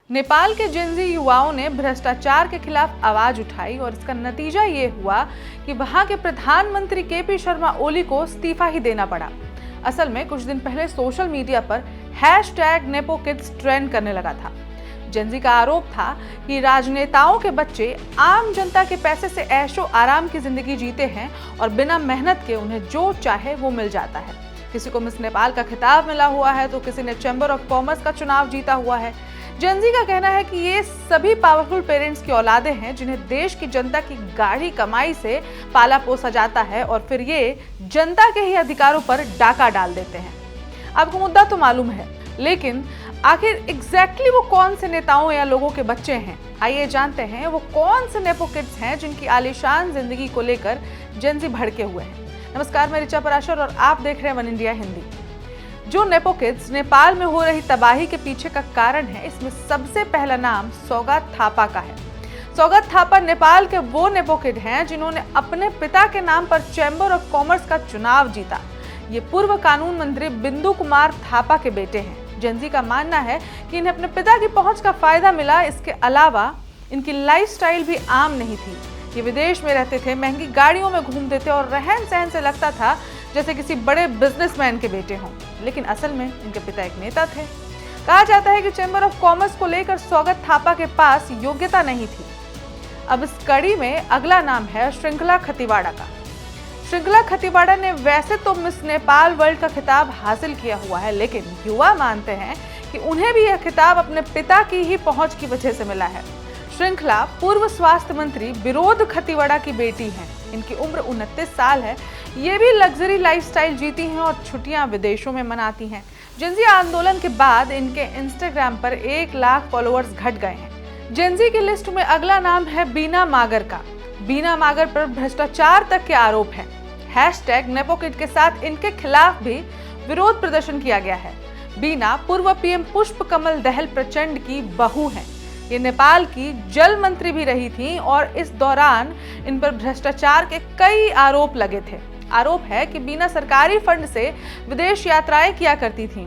नेपाल के जेनजी युवाओं ने भ्रष्टाचार के खिलाफ आवाज उठाई और इसका नतीजा ये हुआ कि वहां के प्रधानमंत्री केपी शर्मा ओली को इस्तीफा ही देना पड़ा। असल में कुछ दिन पहले सोशल मीडिया पर #NepoKids ट्रेंड करने लगा था। जेनजी का आरोप था कि राजनेताओं के बच्चे आम जनता के पैसे से ऐशो आराम की जिंदगी जीते हैं और बिना मेहनत के उन्हें जो चाहे वो मिल जाता है। किसी को मिस नेपाल का खिताब मिला हुआ है तो किसी ने चैम्बर ऑफ कॉमर्स का चुनाव जीता हुआ है। जेनजी का कहना है कि ये सभी पावरफुल पेरेंट्स की औलादें हैं जिन्हें देश की जनता की गाढ़ी कमाई से पाला पोसा जाता है और फिर ये जनता के ही अधिकारों पर डाका डाल देते हैं। आपको मुद्दा तो मालूम है, लेकिन आखिर एग्जैक्टली वो कौन से नेताओं या लोगों के बच्चे हैं? आइए जानते हैं वो कौन से नेपो किड्स हैं जिनकी आलीशान जिंदगी को लेकर जेनजी भड़के हुए हैं। नमस्कार, मैं ऋचा पराशर और आप देख रहे हैं वन इंडिया हिंदी। जो नेपो किड्स नेपाल में हो रही तबाही के पीछे का कारण है, इसमें सबसे पहला नाम सौगात थापा का है। सौगात थापा नेपाल के वो नेपो किड हैं जिन्होंने अपने पिता के नाम पर चैम्बर ऑफ कॉमर्स का चुनाव जीता। ये पूर्व कानून मंत्री बिंदु कुमार थापा के बेटे हैं। जेनजी का मानना है कि इन्हें अपने पिता की पहुंच का फायदा मिला। इसके अलावा इनकी लाइफस्टाइल भी आम नहीं थी। ये विदेश में रहते थे, महंगी गाड़ियों में घूमते थे और रहन सहन से लगता था जैसे किसी बड़े बिजनेसमैन के बेटे हों, लेकिन असल में इनके पिता एक नेता थे। कहा जाता है कि चैम्बर ऑफ कॉमर्स को लेकर सौगात थापा के पास योग्यता नहीं थी। अब इस कड़ी में अगला नाम है श्रृंखला खतीवाड़ा का। श्रृंखला खतीवाड़ा ने वैसे तो मिस नेपाल वर्ल्ड का खिताब हासिल किया हुआ है, लेकिन युवा मानते हैं कि उन्हें भी यह खिताब अपने पिता की ही पहुंच की वजह से मिला है। श्रृंखला पूर्व स्वास्थ्य मंत्री विरोध खतीवाड़ा की बेटी हैं। इनकी उम्र 29 साल है। ये भी लग्जरी लाइफस्टाइल जीती हैं और छुट्टियां विदेशों में मनाती हैं। जेनजी आंदोलन के बाद इनके इंस्टाग्राम पर 1 लाख फॉलोअर्स घट गए हैं। जेनजी की लिस्ट में अगला नाम है बीना मागर का। बीना मागर पर भ्रष्टाचार तक के आरोप हैं। #NepoKid के साथ इनके खिलाफ भी विरोध प्रदर्शन किया गया है। बीना पूर्व पीएम पुष्प कमल दहल प्रचंड की बहू हैं। ये नेपाल की जल मंत्री भी रही थी और इस दौरान इन पर भ्रष्टाचार के कई आरोप लगे थे। आरोप है कि बीना सरकारी फंड से विदेश यात्राएं किया करती थीं।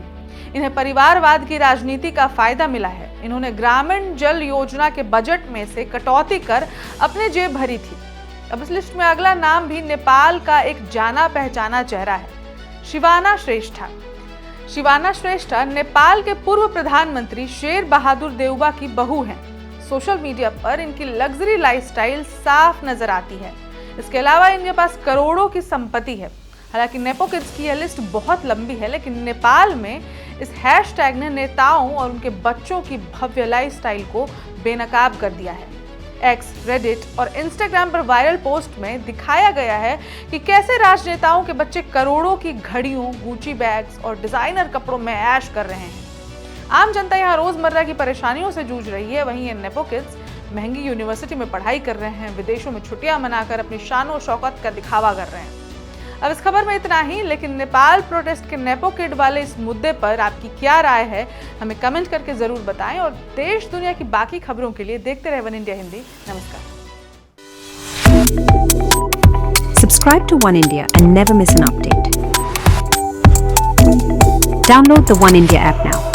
इन्हें परिवारवाद की राजनीति का फायदा मिला है। इन्होंने ग्रामीण जल योजना के बजट में से कटौती कर अपनी जेब भरी थी। अब इस लिस्ट में अगला नाम भी नेपाल का एक जाना पहचाना चेहरा है, शिवाना श्रेष्ठा। शिवाना श्रेष्ठा नेपाल के पूर्व प्रधानमंत्री शेर बहादुर देउबा की बहू हैं। सोशल मीडिया पर इनकी लग्जरी लाइफस्टाइल साफ नजर आती है। इसके अलावा इनके पास करोड़ों की संपत्ति है। हालांकि नेपो किड्स की यह लिस्ट बहुत लंबी है, लेकिन नेपाल में इस हैशटैग ने नेताओं और उनके बच्चों की भव्य लाइफस्टाइल को बेनकाब कर दिया है। एक्स, रेडिट और इंस्टाग्राम पर वायरल पोस्ट में दिखाया गया है कि कैसे राजनेताओं के बच्चे करोड़ों की घड़ियों, गुची बैग्स और डिजाइनर कपड़ों में ऐश कर रहे हैं। आम जनता यहाँ रोजमर्रा की परेशानियों से जूझ रही है। वहीं ये नेपो किड्स महंगी यूनिवर्सिटी में पढ़ाई कर रहे हैं, विदेशों में छुट्टियां मनाकर अपनी शान शौकत का दिखावा कर रहे हैं। अब इस खबर में इतना ही, लेकिन नेपाल प्रोटेस्ट के नेपो किड वाले इस मुद्दे पर आपकी क्या राय है, हमें कमेंट करके जरूर बताएं और देश दुनिया की बाकी खबरों के लिए देखते रहे वन इंडिया हिंदी। नमस्कार। Subscribe to One India and never miss an update. Download the One India app now.